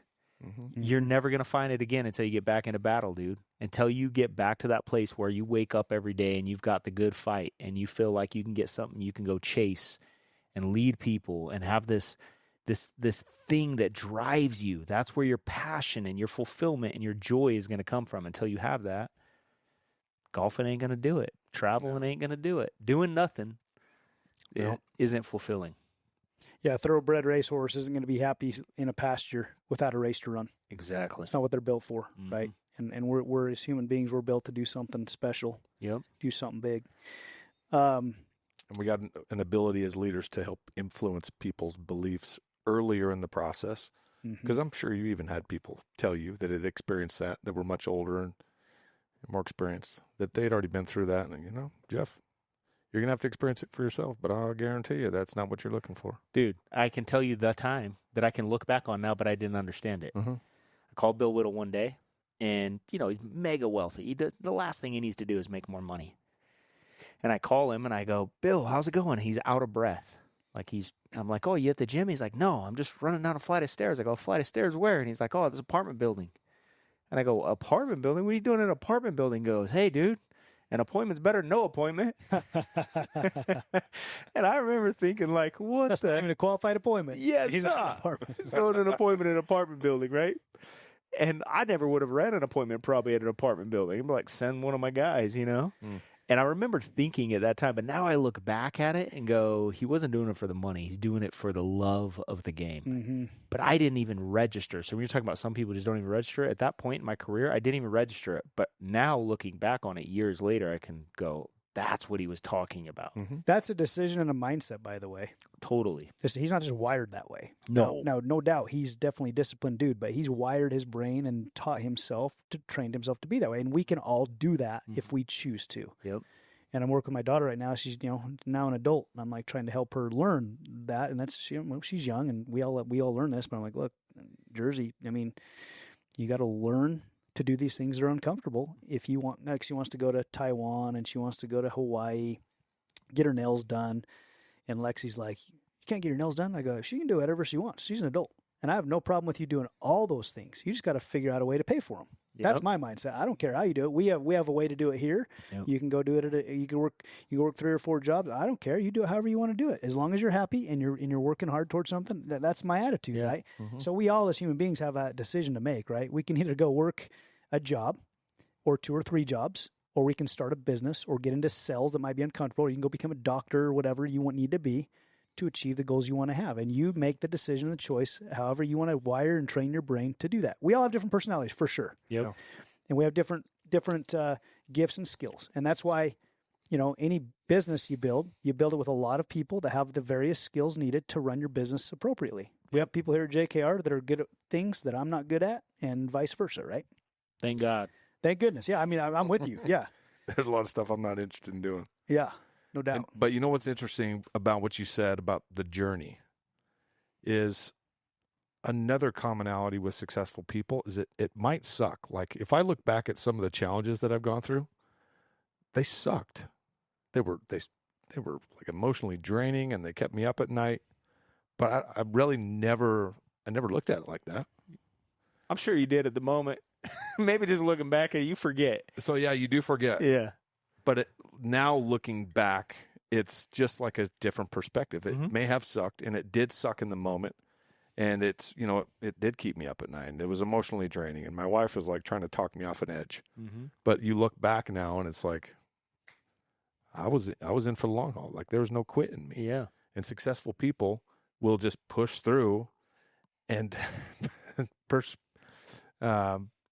You're never going to find it again until you get back into battle, dude. Until you get back to that place where you wake up every day and you've got the good fight and you feel like you can get something you can go chase and lead people and have this thing that drives you. That's where your passion and your fulfillment and your joy is going to come from. Until you have that, golfing ain't going to do it. Traveling ain't going to do it. Doing nothing isn't fulfilling." Yeah, a thoroughbred racehorse isn't going to be happy in a pasture without a race to run. Exactly. It's not what they're built for, right? And we're as human beings, we're built to do something special. Yep. Do something big. And we got an ability as leaders to help influence people's beliefs earlier in the process. Because I'm sure you even had people tell you that had experienced that were much older and more experienced, that they had already been through that. And, Jeff, You're going to have to experience it for yourself, but I'll guarantee you that's not what you're looking for. Dude, I can tell you the time that I can look back on now, but I didn't understand it. Mm-hmm. I called Bill Whittle one day, and, he's mega wealthy. The last thing he needs to do is make more money. And I call him, and I go, Bill, how's it going? He's out of breath. I'm like, oh, you at the gym? He's like, no, I'm just running down a flight of stairs. I go, flight of stairs where? And he's like, oh, this apartment building. And I go, apartment building? What are you doing in an apartment building? He goes, hey, dude, an appointment's better than no appointment. And I remember thinking, like, what That's not even a qualified appointment. Yes, He's nah. not an apartment. Going to an appointment in an apartment building, right? And I never would have ran an appointment probably at an apartment building. I'd be like, send one of my guys, And I remember thinking at that time, but now I look back at it and go, he wasn't doing it for the money. He's doing it for the love of the game. Mm-hmm. But I didn't even register. So when you're talking about some people just don't even register, at that point in my career, I didn't even register it. But now looking back on it years later, I can go, that's what he was talking about. Mm-hmm. That's a decision and a mindset, by the way. Totally. He's not just wired that way. No. No doubt. He's definitely a disciplined dude, but he's wired his brain and taught himself trained himself to be that way. And we can all do that if we choose to. Yep. And I'm working with my daughter right now. She's, now an adult, and I'm like trying to help her learn that. And that's, she's young, and we all learn this. But I'm like, look, Jersey, you got to learn to do these things that are uncomfortable. If you want, like, she wants to go to Taiwan and she wants to go to Hawaii, get her nails done. And Lexi's like, you can't get your nails done? I go, she can do whatever she wants. She's an adult. And I have no problem with you doing all those things. You just got to figure out a way to pay for them. Yep. That's my mindset. I don't care how you do it. We have a way to do it here. Yep. You can go do it you can work 3 or 4 jobs. I don't care. You do it however you want to do it. As long as you're happy and you're working hard towards something, that's my attitude, right? Mm-hmm. So we all as human beings have a decision to make, right? We can either go work a job or 2 or 3 jobs, or we can start a business or get into sales that might be uncomfortable, or you can go become a doctor or whatever you need to be to achieve the goals you want to have. And you make the decision and the choice however you want to wire and train your brain to do that. We all have different personalities, for sure. Yep. And we have different gifts and skills. And that's why, any business you build it with a lot of people that have the various skills needed to run your business appropriately. We have people here at JKR that are good at things that I'm not good at, and vice versa, right? Thank God. Thank goodness. Yeah, I'm with you. Yeah. There's a lot of stuff I'm not interested in doing. Yeah, no doubt. But you know what's interesting about what you said about the journey is another commonality with successful people is it might suck. Like if I look back at some of the challenges that I've gone through, they sucked. They were like emotionally draining, and they kept me up at night. But I really never looked at it like that. I'm sure you did at the moment. Maybe just looking back at it, you forget. So yeah, you do forget. Yeah. But now looking back, it's just like a different perspective. It may have sucked, and it did suck in the moment. And it did keep me up at night. And it was emotionally draining. And my wife was like trying to talk me off an edge. Mm-hmm. But you look back now, and it's like I was in for the long haul. Like there was no quit in me. Yeah. And successful people will just push through and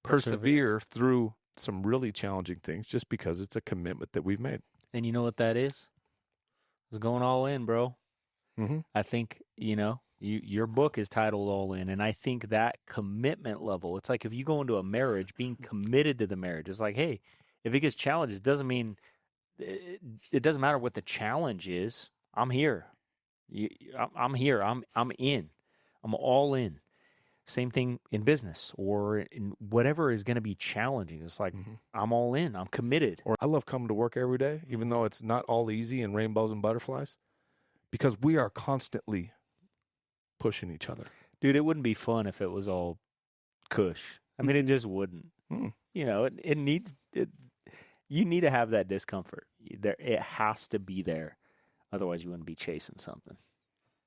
persevere through some really challenging things just because it's a commitment that we've made. And you know what that is? It's going all in, bro. Mm-hmm. I think, your book is titled All In, and I think that commitment level, it's like if you go into a marriage, being committed to the marriage, it's like, hey, if it gets challenged, it doesn't mean, it doesn't matter what the challenge is. I'm here. I'm here. I'm in. I'm all in. Same thing in business or in whatever is going to be challenging. It's like, I'm all in. I'm committed. Or I love coming to work every day, even though it's not all easy and rainbows and butterflies, because we are constantly pushing each other. Dude, it wouldn't be fun if it was all cush. I mean, it just wouldn't. It needs it. You need to have that discomfort. It has to be there. Otherwise, you wouldn't be chasing something.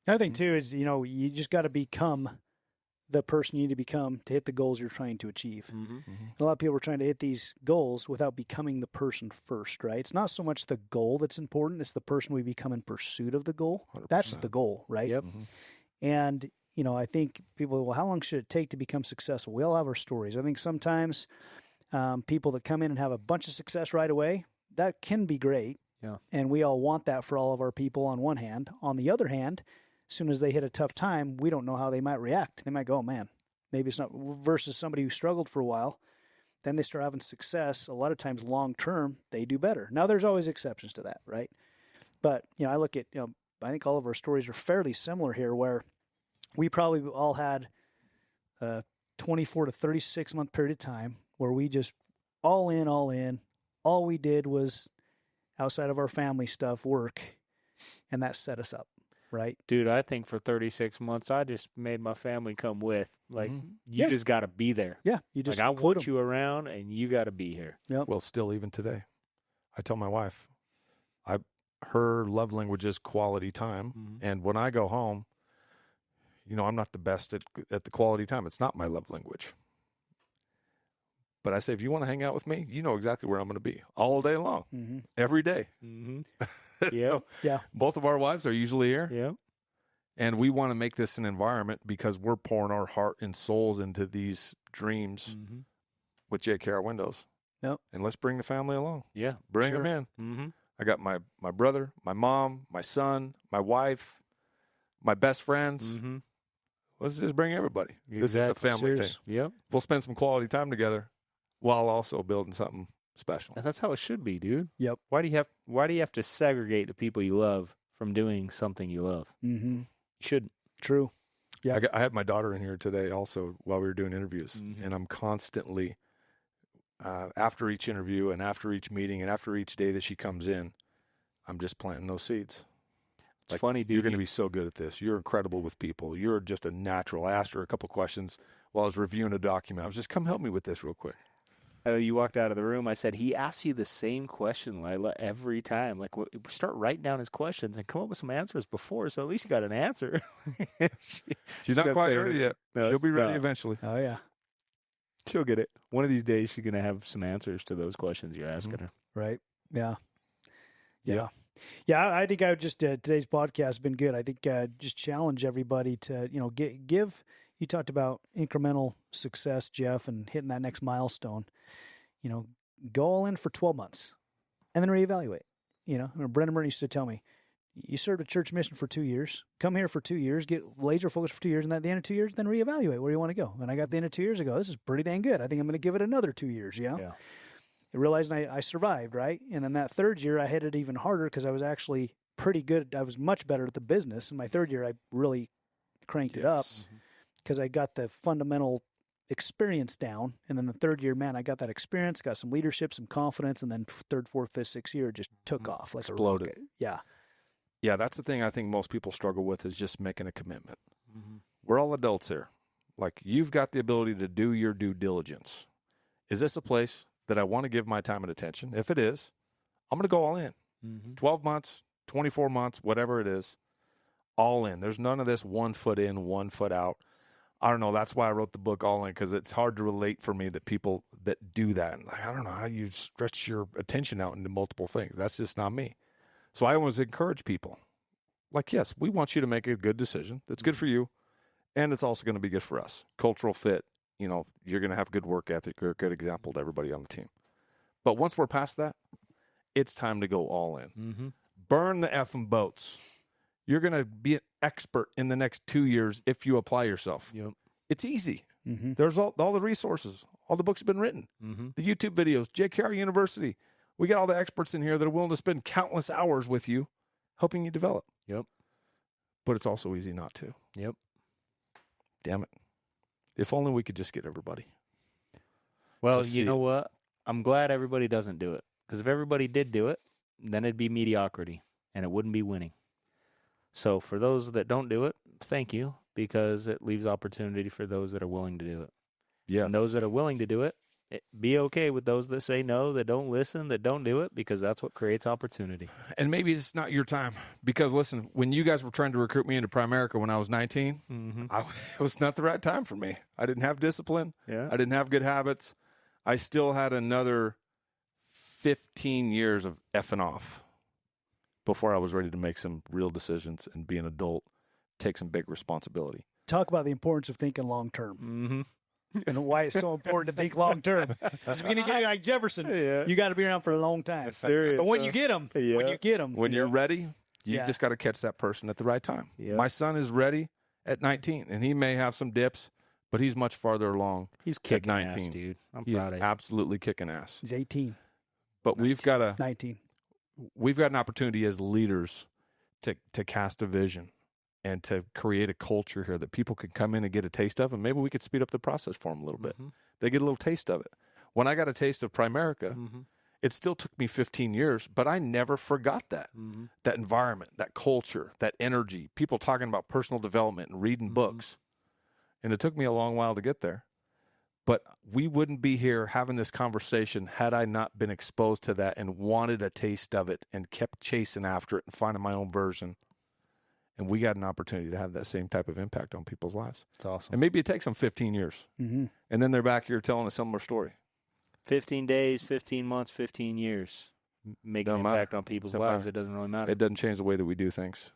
Another thing, too, is, you just got to become the person you need to become to hit the goals you're trying to achieve. Mm-hmm. A lot of people are trying to hit these goals without becoming the person first, right? It's not so much the goal that's important. It's the person we become in pursuit of the goal. 100%. That's the goal, right? Yep. Mm-hmm. And, I think people, well, how long should it take to become successful? We all have our stories. I think sometimes people that come in and have a bunch of success right away, that can be great. Yeah. And we all want that for all of our people on one hand. On the other hand, as soon as they hit a tough time, we don't know how they might react. They might go, oh, man, maybe it's not, versus somebody who struggled for a while. Then they start having success. A lot of times long term, they do better. Now, there's always exceptions to that, right? But, I look at, I think all of our stories are fairly similar here, where we probably all had a 24 to 36 month period of time where we just all in. All we did was, outside of our family stuff, work, and that set us up, right? Dude, I think for 36 months, I just made my family come with. Like, you just got to be there. Yeah, you just I want you around, and you got to be here. Yep. Well, still even today, I tell my wife, her love language is quality time, and when I go home, I'm not the best at the quality time. It's not my love language. But I say, if you want to hang out with me, you know exactly where I'm going to be all day long, every day. Yeah. Yeah. Both of our wives are usually here. Yeah. And we want to make this an environment because we're pouring our heart and souls into these dreams with JKR Windows. Yep. And let's bring the family along. Yeah. Bring them in. Mm-hmm. I got my brother, my mom, my son, my wife, my best friends. Let's just bring everybody. This is a family thing. Yep. We'll spend some quality time together while also building something special. That's how it should be, dude. Yep. Why do you have to segregate the people you love from doing something you love? You shouldn't. True. Yeah. I had my daughter in here today also while we were doing interviews, and I'm constantly, after each interview and after each meeting and after each day that she comes in, I'm just planting those seeds. It's funny, dude. You're going to be so good at this. You're incredible with people. You're just a natural. I asked her a couple questions while I was reviewing a document. I was just, come help me with this real quick. You walked out of the room. I said, he asks you the same question, Lila, every time. Like, start writing down his questions and come up with some answers before, so at least you got an answer. She's not quite ready yet. No, she'll be ready eventually. Oh, yeah. She'll get it. One of these days, she's going to have some answers to those questions you're asking her. Right. Yeah. Yeah. Yeah, I think I would just, today's podcast has been good. I think just challenge everybody to, give, you talked about incremental success, Jeff, and hitting that next milestone. Go all in for 12 months and then reevaluate. Brendan Murray used to tell me, you served a church mission for 2 years, come here for 2 years, get laser focused for 2 years, and at the end of 2 years, then reevaluate where you want to go. And I got the end of 2 years ago, this is pretty dang good. I think I'm going to give it another 2 years, Yeah. I realized I survived, right? And then that third year, I hit it even harder because I was actually pretty good. I was much better at the business. And my third year, I really cranked it up because I got the fundamental experience down. And then the third year, man, I got that experience, got some leadership, some confidence. And then third, fourth, fifth, sixth year just took off like exploded. A rocket. Yeah. Yeah, that's the thing I think most people struggle with is just making a commitment. We're all adults here. Like, you've got the ability to do your due diligence. Is this a place that I want to give my time and attention? If it is, I'm going to go all in. 12 months, 24 months, whatever it is, all in. There's none of this 1 foot in, 1 foot out. I don't know. That's why I wrote the book All In, because it's hard to relate for me that people that do that. And I don't know how you stretch your attention out into multiple things. That's just not me. So I always encourage people. Like, yes, we want you to make a good decision that's good for you, and it's also going to be good for us. Cultural fit. You're going to have good work ethic. You're a good example to everybody on the team. But once we're past that, it's time to go all in. Burn the effing boats. You're going to be an expert in the next 2 years if you apply yourself. Yep. It's easy. There's all the resources. All the books have been written. The YouTube videos, JKR University. We got all the experts in here that are willing to spend countless hours with you helping you develop. Yep. But it's also easy not to. Yep. Damn it. If only we could just get everybody. Well, you know what? I'm glad everybody doesn't do it. Because if everybody did do it, then it'd be mediocrity, and it wouldn't be winning. So for those that don't do it, thank you, because it leaves opportunity for those that are willing to do it. Yeah. And those that are willing to do it, be okay with those that say no, that don't listen, that don't do it, because that's what creates opportunity. And maybe it's not your time. Because, listen, when you guys were trying to recruit me into Primerica when I was 19, it was not the right time for me. I didn't have discipline. Yeah. I didn't have good habits. I still had another 15 years of effing off before I was ready to make some real decisions and be an adult, take some big responsibility. Talk about the importance of thinking long term. And why it's so important to think long term. It's going to get like Jefferson. You got to be around for a long time. Serious. But when you get them, when you're ready, you just got to catch that person at the right time. My son is ready at 19, and he may have some dips, but he's much farther along. He's kicking at 19. ass, dude. I'm He proud is of you. absolutely kicking ass. He's 18. But 19. we've got to 19. we've got an opportunity as leaders to cast a vision and to create a culture here that people can come in and get a taste of, and maybe we could speed up the process for them a little bit. They get a little taste of it. When I got a taste of Primerica, it still took me 15 years, but I never forgot that. That environment, that culture, that energy, people talking about personal development and reading books. And it took me a long while to get there. But we wouldn't be here having this conversation had I not been exposed to that and wanted a taste of it and kept chasing after it and finding my own version. And we got an opportunity to have that same type of impact on people's lives. It's awesome. And maybe it takes them 15 years. And then they're back here telling a similar story. 15 days, 15 months, 15 years. Make an impact on people's lives. It doesn't really matter. It doesn't change the way that we do things.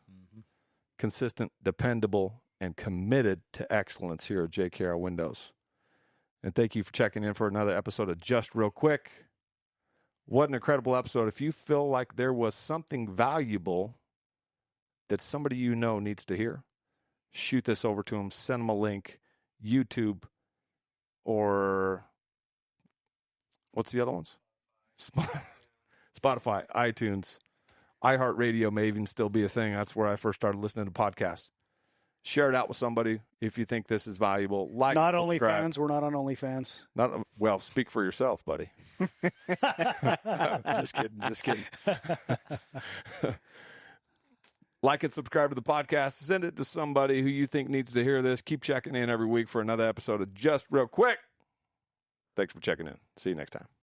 Consistent, dependable, and committed to excellence here at JKR Windows. And thank you for checking in for another episode of Just Real Quick. What an incredible episode. If you feel like there was something valuable that somebody you know needs to hear, shoot this over to them, send them a link, YouTube, or what's the other ones? Spotify, iTunes, iHeartRadio may even still be a thing. That's where I first started listening to podcasts. Share it out with somebody if you think this is valuable. Like, not OnlyFans. We're not on OnlyFans. Well, speak for yourself, buddy. Just kidding. Like and subscribe to the podcast. Send it to somebody who you think needs to hear this. Keep checking in every week for another episode of Just Real Quick. Thanks for checking in. See you next time.